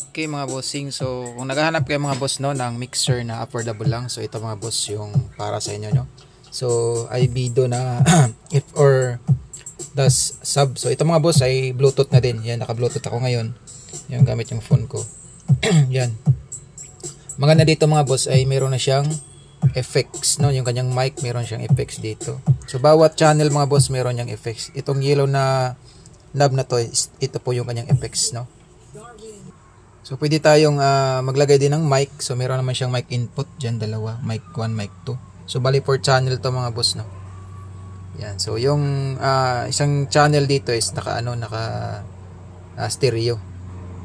Okay mga bossing, so kung naghahanap kayo mga boss no ng mixer na affordable lang, so ito mga boss yung para sa inyo no. So Ibido na if or das sub. So ito mga boss ay Bluetooth na din. Yan, naka-Bluetooth ako ngayon. Yan gamit yung phone ko. Yan. Maganda dito mga boss ay meron na siyang effects no, yung kanyang mic meron siyang effects dito. So bawat channel mga boss meron yang effects. Itong yellow na knob na to, ito po yung kanyang effects no. So pwede tayong maglagay din ng mic. So meron naman siyang mic input diyan, dalawa, mic 1, mic 2. So bali 4 channel to mga boss no. Yan. So yung isang channel dito is naka stereo.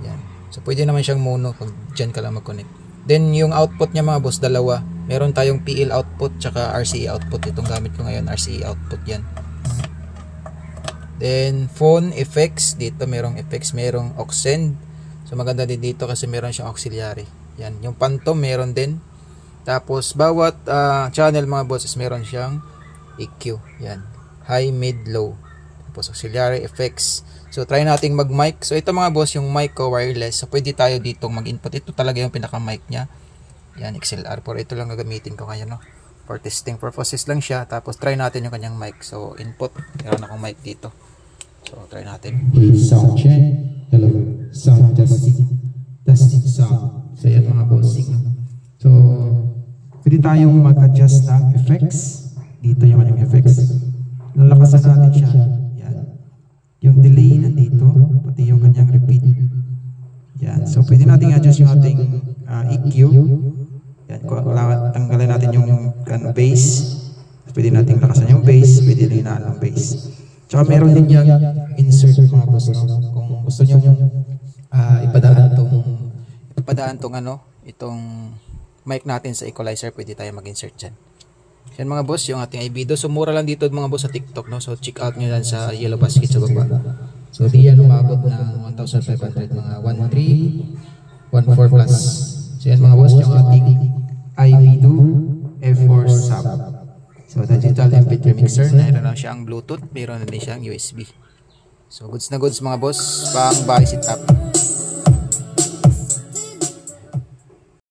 Yan. So pwede naman siyang mono pag diyan ka lang mag-connect. Then yung output niya mga boss dalawa. Meron tayong PL output tsaka RCA output. Itong gamit ko ngayon, RCA output yan. Then phone effects, dito merong effects, merong aux send. So maganda din dito kasi meron siyang auxiliary. Yan, yung phantom meron din. Tapos bawat channel mga bosses meron siyang EQ. Yan, high, mid, low. Tapos auxiliary effects. So try nating mag-mic. So ito mga boss yung mic ko wireless. So pwede tayo ditong mag-input. Ito talaga yung pinaka-mic niya. Yan, XLR. Por ito lang gagamitin ko ngayon no. For testing purposes lang siya. Tapos try natin yung kanyang mic. So input, meron akong mic dito. So try natin. Sound check. Hello. Sound testing. Testing sound. So yan mga bossing. So pwede tayong mag-adjust ng effects. Dito yung kanyang effects. Lalakasan natin siya. Yan. Yung delay nandito. Pati yung kanyang repeat. Yan. So pwede natin adjust yung ating EQ. Yan. Tanggalin natin yung bass. Pwede natin lakasan yung bass. Pwede din na ang bass. Tsaka meron din yung insert mga boss no? Kung gusto nyo ipadaan tong itong mic natin sa equalizer, pwede tayo mag-insert dyan. Yan mga boss, yung ating Ibido. So mura lang dito mga boss sa TikTok no. So check out nyo yan sa Yellow Basket sa baba. So di yan umabot ng 1,500, mga 1,314 plus. So yan mga boss, yung ating Ibido F4 sub. So digital MP3 mixer, mayroon na siyang Bluetooth, mayroon na din siyang USB. So goods na goods mga boss, pang bahay setup.